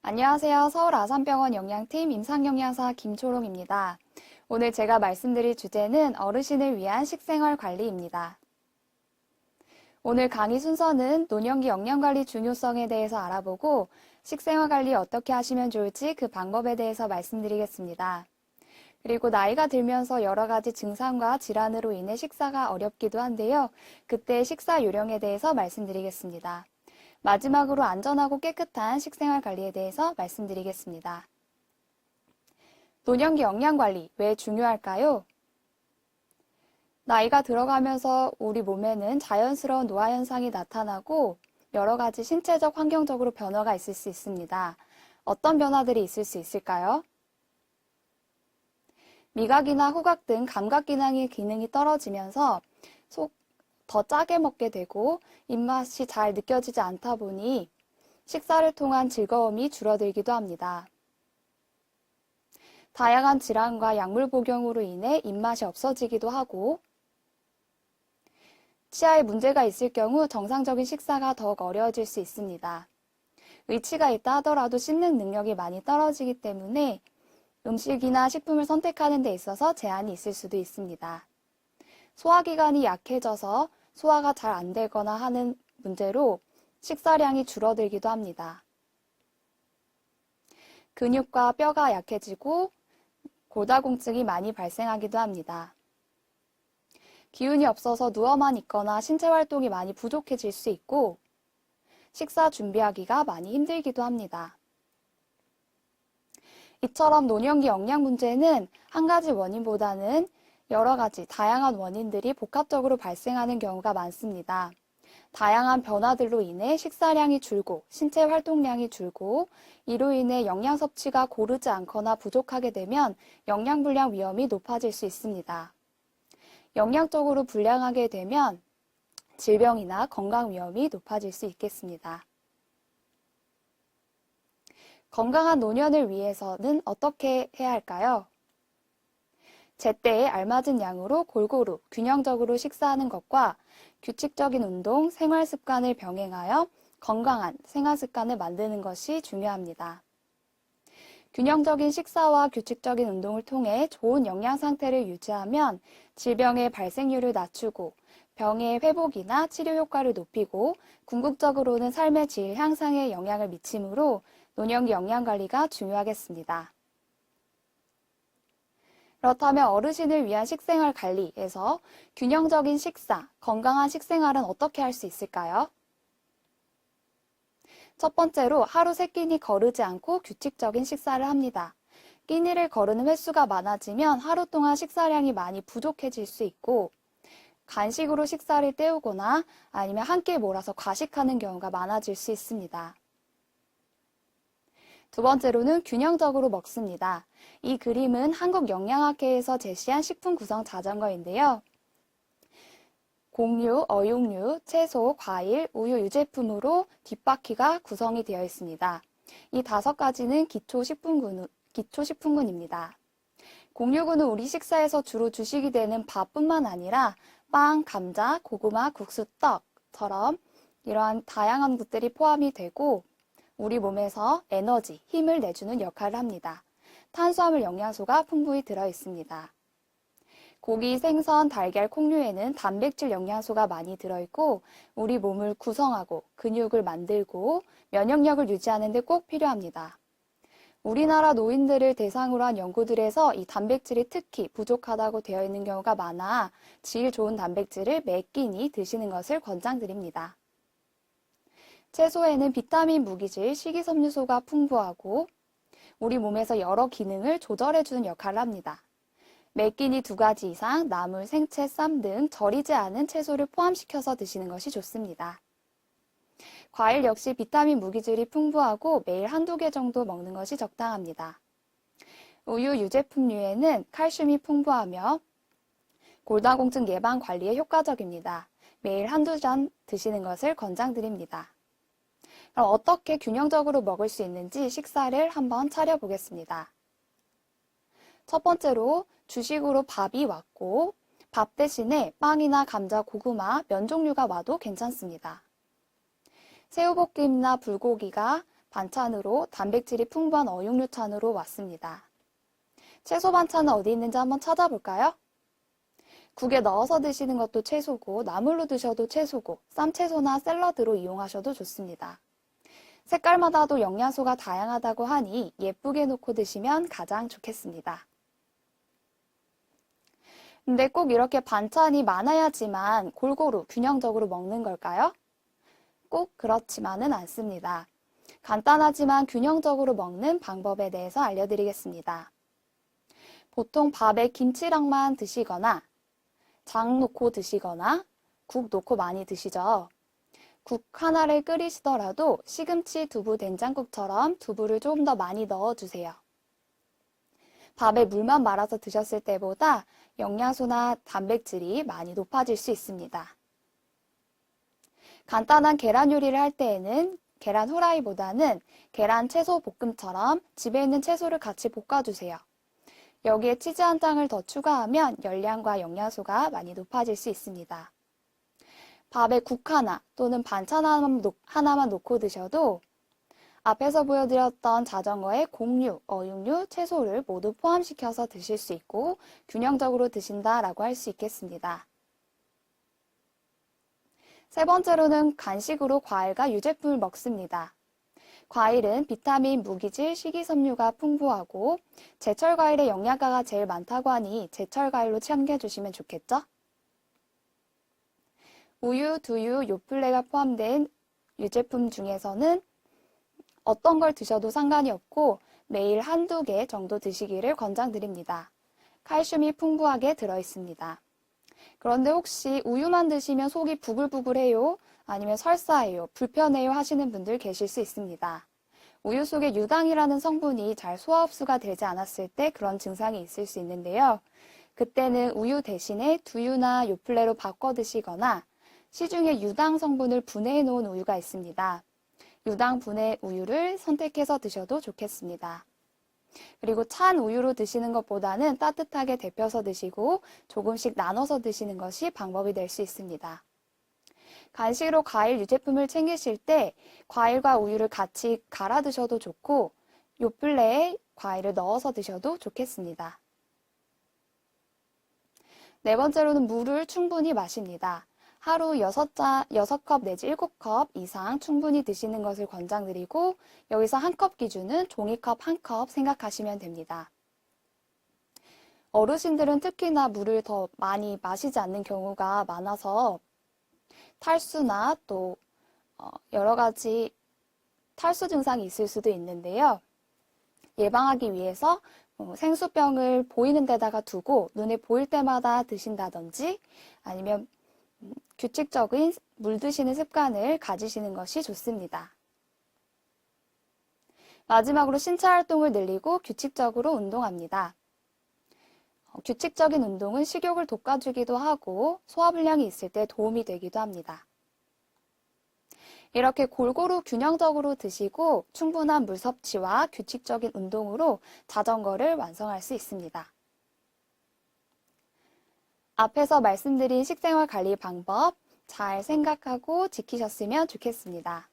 안녕하세요. 서울 아산병원 영양팀 임상영양사 김초롱입니다. 오늘 제가 말씀드릴 주제는 어르신을 위한 식생활 관리입니다. 오늘 강의 순서는 노년기 영양관리 중요성에 대해서 알아보고 식생활 관리 어떻게 하시면 좋을지 그 방법에 대해서 말씀드리겠습니다. 그리고 나이가 들면서 여러 가지 증상과 질환으로 인해 식사가 어렵기도 한데요. 그때 식사 요령에 대해서 말씀드리겠습니다. 마지막으로 안전하고 깨끗한 식생활 관리에 대해서 말씀드리겠습니다. 노년기 영양관리 왜 중요할까요? 나이가 들어가면서 우리 몸에는 자연스러운 노화 현상이 나타나고 여러 가지 신체적, 환경적으로 변화가 있을 수 있습니다. 어떤 변화들이 있을 수 있을까요? 미각이나 후각 등 감각 기능이 떨어지면서 더 짜게 먹게 되고 입맛이 잘 느껴지지 않다 보니 식사를 통한 즐거움이 줄어들기도 합니다. 다양한 질환과 약물 복용으로 인해 입맛이 없어지기도 하고 치아에 문제가 있을 경우 정상적인 식사가 더욱 어려워질 수 있습니다. 의치가 있다 하더라도 씹는 능력이 많이 떨어지기 때문에 음식이나 식품을 선택하는 데 있어서 제한이 있을 수도 있습니다. 소화기관이 약해져서 소화가 잘 안 되거나 하는 문제로 식사량이 줄어들기도 합니다. 근육과 뼈가 약해지고 골다공증이 많이 발생하기도 합니다. 기운이 없어서 누워만 있거나 신체 활동이 많이 부족해질 수 있고 식사 준비하기가 많이 힘들기도 합니다. 이처럼 노년기 영양 문제는 한 가지 원인보다는 여러 가지 다양한 원인들이 복합적으로 발생하는 경우가 많습니다. 다양한 변화들로 인해 식사량이 줄고 신체 활동량이 줄고 이로 인해 영양 섭취가 고르지 않거나 부족하게 되면 영양불량 위험이 높아질 수 있습니다. 영양적으로 불량하게 되면 질병이나 건강 위험이 높아질 수 있겠습니다. 건강한 노년을 위해서는 어떻게 해야 할까요? 제때에 알맞은 양으로 골고루 균형적으로 식사하는 것과 규칙적인 운동, 생활 습관을 병행하여 건강한 생활 습관을 만드는 것이 중요합니다. 균형적인 식사와 규칙적인 운동을 통해 좋은 영양 상태를 유지하면 질병의 발생률을 낮추고 병의 회복이나 치료 효과를 높이고 궁극적으로는 삶의 질 향상에 영향을 미치므로 노년기 영양관리가 중요하겠습니다. 그렇다면 어르신을 위한 식생활 관리에서 균형적인 식사, 건강한 식생활은 어떻게 할 수 있을까요? 첫 번째로 하루 3끼니 거르지 않고 규칙적인 식사를 합니다. 끼니를 거르는 횟수가 많아지면 하루 동안 식사량이 많이 부족해질 수 있고 간식으로 식사를 때우거나 아니면 한 끼 몰아서 과식하는 경우가 많아질 수 있습니다. 두 번째로는 균형적으로 먹습니다. 이 그림은 한국영양학회에서 제시한 식품 구성 자전거인데요. 곡류, 어육류, 채소, 과일, 우유, 유제품으로 뒷바퀴가 구성이 되어 있습니다. 이 5가지는 기초식품군입니다. 곡류군은 우리 식사에서 주로 주식이 되는 밥뿐만 아니라 빵, 감자, 고구마, 국수, 떡처럼 이러한 다양한 것들이 포함이 되고 우리 몸에서 에너지, 힘을 내주는 역할을 합니다. 탄수화물 영양소가 풍부히 들어 있습니다. 고기, 생선, 달걀, 콩류에는 단백질 영양소가 많이 들어있고 우리 몸을 구성하고 근육을 만들고 면역력을 유지하는 데 꼭 필요합니다. 우리나라 노인들을 대상으로 한 연구들에서 이 단백질이 특히 부족하다고 되어 있는 경우가 많아 질 좋은 단백질을 매 끼니 드시는 것을 권장드립니다. 채소에는 비타민, 무기질, 식이섬유소가 풍부하고 우리 몸에서 여러 기능을 조절해주는 역할을 합니다. 매 끼니 2가지 이상 나물, 생채, 쌈 등 절이지 않은 채소를 포함시켜서 드시는 것이 좋습니다. 과일 역시 비타민, 무기질이 풍부하고 매일 1~2개 정도 먹는 것이 적당합니다. 우유, 유제품류에는 칼슘이 풍부하며 골다공증 예방 관리에 효과적입니다. 매일 1~2잔 드시는 것을 권장드립니다. 그럼 어떻게 균형적으로 먹을 수 있는지 식사를 한번 차려보겠습니다. 첫 번째로 주식으로 밥이 왔고 밥 대신에 빵이나 감자, 고구마, 면 종류가 와도 괜찮습니다. 새우볶음이나 불고기가 반찬으로 단백질이 풍부한 어육류찬으로 왔습니다. 채소 반찬은 어디 있는지 한번 찾아볼까요? 국에 넣어서 드시는 것도 채소고, 나물로 드셔도 채소고, 쌈채소나 샐러드로 이용하셔도 좋습니다. 색깔마다도 영양소가 다양하다고 하니 예쁘게 놓고 드시면 가장 좋겠습니다. 근데 꼭 이렇게 반찬이 많아야지만 골고루 균형적으로 먹는 걸까요? 꼭 그렇지만은 않습니다. 간단하지만 균형적으로 먹는 방법에 대해서 알려드리겠습니다. 보통 밥에 김치랑만 드시거나 장 놓고 드시거나 국 놓고 많이 드시죠. 국 하나를 끓이시더라도 시금치, 두부, 된장국처럼 두부를 조금 더 많이 넣어주세요. 밥에 물만 말아서 드셨을 때보다 영양소나 단백질이 많이 높아질 수 있습니다. 간단한 계란 요리를 할 때에는 계란 후라이보다는 계란 채소 볶음처럼 집에 있는 채소를 같이 볶아주세요. 여기에 치즈 한 장을 더 추가하면 열량과 영양소가 많이 높아질 수 있습니다. 밥에 국 하나 또는 반찬 하나만 놓고 드셔도 앞에서 보여드렸던 자전거에 곡류, 어육류, 채소를 모두 포함시켜서 드실 수 있고 균형적으로 드신다라고 할 수 있겠습니다. 세 번째로는 간식으로 과일과 유제품을 먹습니다. 과일은 비타민, 무기질, 식이섬유가 풍부하고 제철 과일의 영양가가 제일 많다고 하니 제철 과일로 챙겨주시면 좋겠죠? 우유, 두유, 요플레가 포함된 유제품 중에서는 어떤 걸 드셔도 상관이 없고 매일 한두 개 정도 드시기를 권장드립니다. 칼슘이 풍부하게 들어있습니다. 그런데 혹시 우유만 드시면 속이 부글부글해요? 아니면 설사해요? 불편해요? 하시는 분들 계실 수 있습니다. 우유 속에 유당이라는 성분이 잘 소화 흡수가 되지 않았을 때 그런 증상이 있을 수 있는데요. 그때는 우유 대신에 두유나 요플레로 바꿔 드시거나 시중에 유당 성분을 분해해 놓은 우유가 있습니다. 유당 분해 우유를 선택해서 드셔도 좋겠습니다. 그리고 찬 우유로 드시는 것보다는 따뜻하게 데펴서 드시고 조금씩 나눠서 드시는 것이 방법이 될 수 있습니다. 간식으로 과일 유제품을 챙기실 때 과일과 우유를 같이 갈아 드셔도 좋고 요플레에 과일을 넣어서 드셔도 좋겠습니다. 네 번째로는 물을 충분히 마십니다. 하루 6컵 내지 7컵 이상 충분히 드시는 것을 권장드리고 여기서 한 컵 기준은 종이컵 1컵 생각하시면 됩니다. 어르신들은 특히나 물을 더 많이 마시지 않는 경우가 많아서 탈수나 또 여러 가지 탈수 증상이 있을 수도 있는데요. 예방하기 위해서 생수병을 보이는 데다가 두고 눈에 보일 때마다 드신다든지 아니면 규칙적인 물 드시는 습관을 가지시는 것이 좋습니다. 마지막으로 신체 활동을 늘리고 규칙적으로 운동합니다. 규칙적인 운동은 식욕을 돋궈주기도 하고 소화불량이 있을 때 도움이 되기도 합니다. 이렇게 골고루 균형적으로 드시고 충분한 물 섭취와 규칙적인 운동으로 자전거를 완성할 수 있습니다. 앞에서 말씀드린 식생활 관리 방법 잘 생각하고 지키셨으면 좋겠습니다.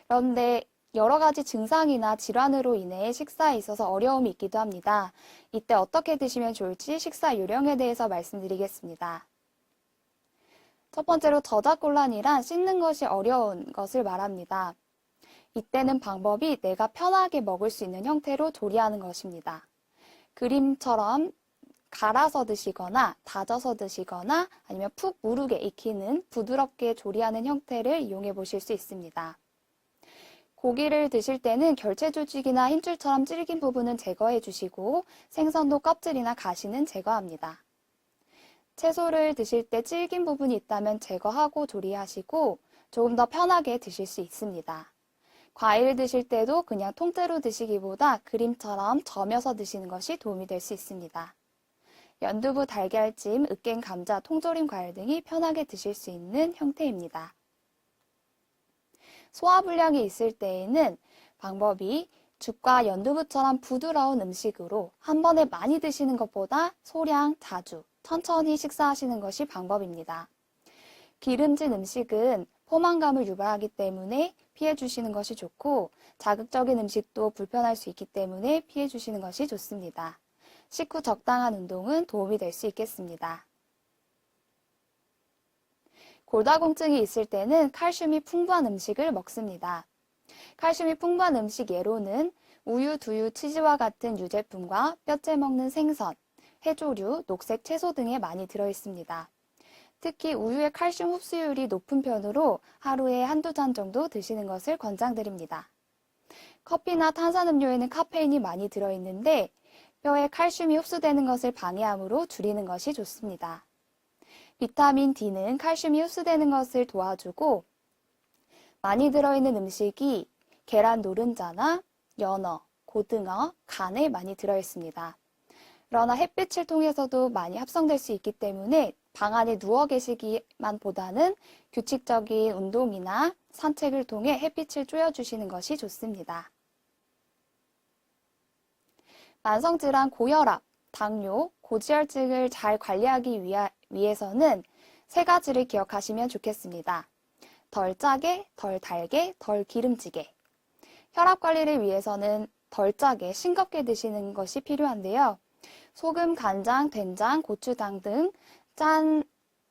그런데 여러 가지 증상이나 질환으로 인해 식사에 있어서 어려움이 있기도 합니다. 이때 어떻게 드시면 좋을지 식사 요령에 대해서 말씀드리겠습니다. 첫 번째로 저작곤란이란 씻는 것이 어려운 것을 말합니다. 이때는 방법이 내가 편하게 먹을 수 있는 형태로 조리하는 것입니다. 그림처럼 갈아서 드시거나 다져서 드시거나 아니면 푹 무르게 익히는 부드럽게 조리하는 형태를 이용해 보실 수 있습니다. 고기를 드실 때는 결체 조직이나 힘줄처럼 질긴 부분은 제거해 주시고 생선도 껍질이나 가시는 제거합니다. 채소를 드실 때 질긴 부분이 있다면 제거하고 조리하시고 조금 더 편하게 드실 수 있습니다. 과일 드실 때도 그냥 통째로 드시기보다 그림처럼 저며서 드시는 것이 도움이 될 수 있습니다. 연두부, 달걀찜, 으깬 감자, 통조림 과일 등이 편하게 드실 수 있는 형태입니다. 소화불량이 있을 때에는 방법이 죽과 연두부처럼 부드러운 음식으로 한 번에 많이 드시는 것보다 소량, 자주, 천천히 식사하시는 것이 방법입니다. 기름진 음식은 포만감을 유발하기 때문에 피해 주시는 것이 좋고 자극적인 음식도 불편할 수 있기 때문에 피해 주시는 것이 좋습니다. 식후 적당한 운동은 도움이 될 수 있겠습니다. 골다공증이 있을 때는 칼슘이 풍부한 음식을 먹습니다. 칼슘이 풍부한 음식 예로는 우유, 두유, 치즈와 같은 유제품과 뼈째 먹는 생선, 해조류, 녹색 채소 등에 많이 들어있습니다. 특히 우유의 칼슘 흡수율이 높은 편으로 하루에 한두 잔 정도 드시는 것을 권장드립니다. 커피나 탄산음료에는 카페인이 많이 들어있는데 뼈에 칼슘이 흡수되는 것을 방해하므로 줄이는 것이 좋습니다. 비타민 D는 칼슘이 흡수되는 것을 도와주고 많이 들어있는 음식이 계란 노른자나 연어, 고등어, 간에 많이 들어있습니다. 그러나 햇빛을 통해서도 많이 합성될 수 있기 때문에 방 안에 누워 계시기만 보다는 규칙적인 운동이나 산책을 통해 햇빛을 쬐어주시는 것이 좋습니다. 만성질환 고혈압, 당뇨, 고지혈증을 잘 관리하기 위해서는 세 가지를 기억하시면 좋겠습니다. 덜 짜게, 덜 달게, 덜 기름지게. 혈압 관리를 위해서는 덜 짜게 싱겁게 드시는 것이 필요한데요. 소금, 간장, 된장, 고추장 등 짠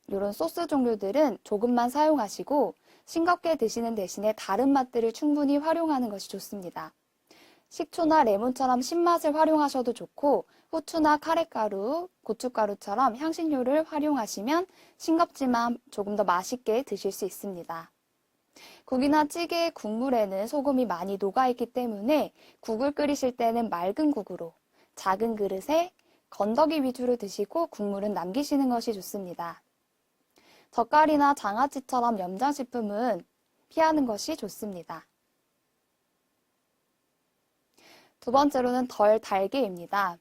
이런 소스 종류들은 조금만 사용하시고 싱겁게 드시는 대신에 다른 맛들을 충분히 활용하는 것이 좋습니다. 식초나 레몬처럼 신맛을 활용하셔도 좋고 후추나 카레가루, 고춧가루처럼 향신료를 활용하시면 싱겁지만 조금 더 맛있게 드실 수 있습니다. 국이나 찌개 국물에는 소금이 많이 녹아있기 때문에 국을 끓이실 때는 맑은 국으로 작은 그릇에 건더기 위주로 드시고 국물은 남기시는 것이 좋습니다. 젓갈이나 장아찌처럼 염장식품은 피하는 것이 좋습니다. 두 번째로는 덜 달게입니다.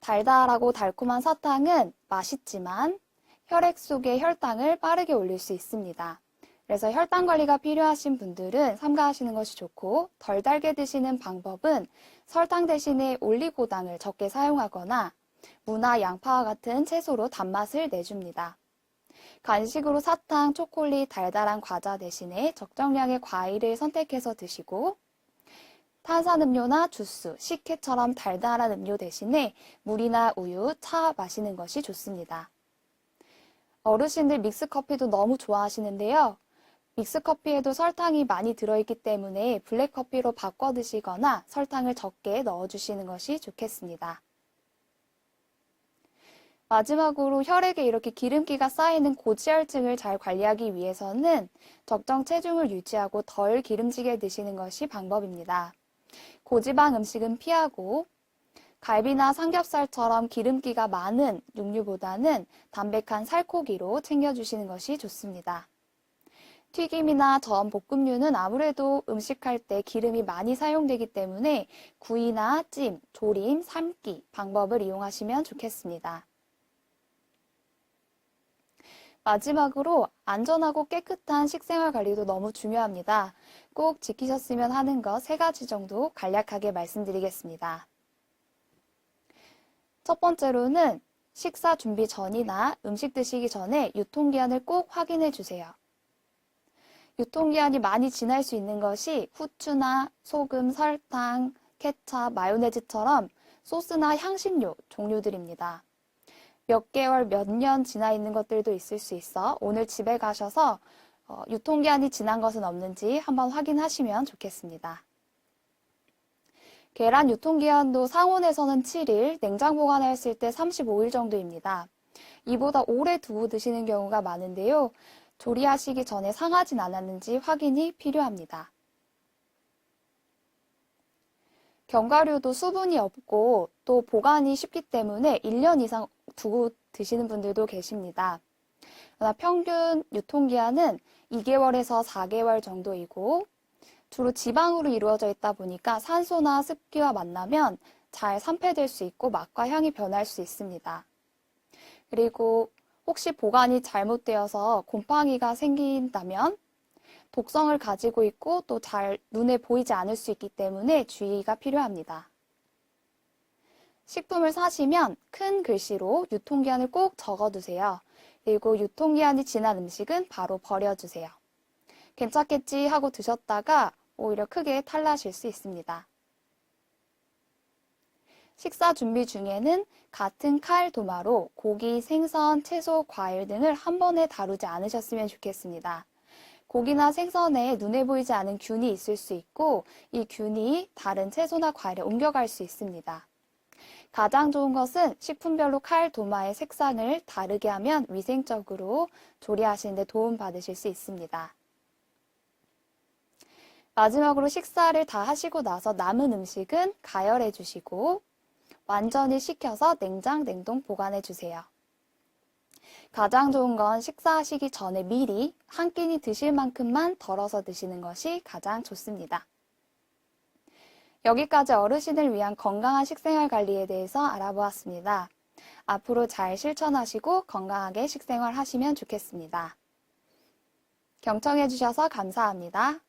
달달하고 달콤한 사탕은 맛있지만 혈액 속의 혈당을 빠르게 올릴 수 있습니다. 그래서 혈당 관리가 필요하신 분들은 삼가하시는 것이 좋고 덜 달게 드시는 방법은 설탕 대신에 올리고당을 적게 사용하거나 무나 양파와 같은 채소로 단맛을 내줍니다. 간식으로 사탕, 초콜릿, 달달한 과자 대신에 적정량의 과일을 선택해서 드시고 탄산음료나 주스, 식혜처럼 달달한 음료 대신에 물이나 우유, 차 마시는 것이 좋습니다. 어르신들 믹스커피도 너무 좋아하시는데요. 믹스커피에도 설탕이 많이 들어있기 때문에 블랙커피로 바꿔 드시거나 설탕을 적게 넣어주시는 것이 좋겠습니다. 마지막으로 혈액에 이렇게 기름기가 쌓이는 고지혈증을 잘 관리하기 위해서는 적정 체중을 유지하고 덜 기름지게 드시는 것이 방법입니다. 고지방 음식은 피하고 갈비나 삼겹살처럼 기름기가 많은 육류보다는 담백한 살코기로 챙겨주시는 것이 좋습니다. 튀김이나 전, 볶음류는 아무래도 음식할 때 기름이 많이 사용되기 때문에 구이나 찜, 조림, 삶기 방법을 이용하시면 좋겠습니다. 마지막으로 안전하고 깨끗한 식생활 관리도 너무 중요합니다. 꼭 지키셨으면 하는 것 3가지 정도 간략하게 말씀드리겠습니다. 첫 번째로는 식사 준비 전이나 음식 드시기 전에 유통기한을 꼭 확인해 주세요. 유통기한이 많이 지날 수 있는 것이 후추나 소금, 설탕, 케찹, 마요네즈처럼 소스나 향신료 종류들입니다. 몇 개월, 몇 년 지나 있는 것들도 있을 수 있어 오늘 집에 가셔서 유통기한이 지난 것은 없는지 한번 확인하시면 좋겠습니다. 계란 유통기한도 상온에서는 7일, 냉장 보관했을 때 35일 정도입니다. 이보다 오래 두고 드시는 경우가 많은데요. 조리하시기 전에 상하진 않았는지 확인이 필요합니다. 견과류도 수분이 없고 또 보관이 쉽기 때문에 1년 이상 두고 드시는 분들도 계십니다. 그러나 평균 유통기한은 2개월에서 4개월 정도이고 주로 지방으로 이루어져 있다 보니까 산소나 습기와 만나면 잘 산패될 수 있고 맛과 향이 변할 수 있습니다. 그리고 혹시 보관이 잘못되어서 곰팡이가 생긴다면 독성을 가지고 있고 또 잘 눈에 보이지 않을 수 있기 때문에 주의가 필요합니다. 식품을 사시면 큰 글씨로 유통기한을 꼭 적어두세요. 그리고 유통기한이 지난 음식은 바로 버려주세요. 괜찮겠지 하고 드셨다가 오히려 크게 탈나실 수 있습니다. 식사 준비 중에는 같은 칼 도마로 고기, 생선, 채소, 과일 등을 한 번에 다루지 않으셨으면 좋겠습니다. 고기나 생선에 눈에 보이지 않은 균이 있을 수 있고 이 균이 다른 채소나 과일에 옮겨갈 수 있습니다. 가장 좋은 것은 식품별로 칼 도마의 색상을 다르게 하면 위생적으로 조리하시는 데 도움 받으실 수 있습니다. 마지막으로 식사를 다 하시고 나서 남은 음식은 가열해 주시고 완전히 식혀서 냉장, 냉동 보관해 주세요. 가장 좋은 건 식사하시기 전에 미리 한 끼니 드실 만큼만 덜어서 드시는 것이 가장 좋습니다. 여기까지 어르신을 위한 건강한 식생활 관리에 대해서 알아보았습니다. 앞으로 잘 실천하시고 건강하게 식생활 하시면 좋겠습니다. 경청해 주셔서 감사합니다.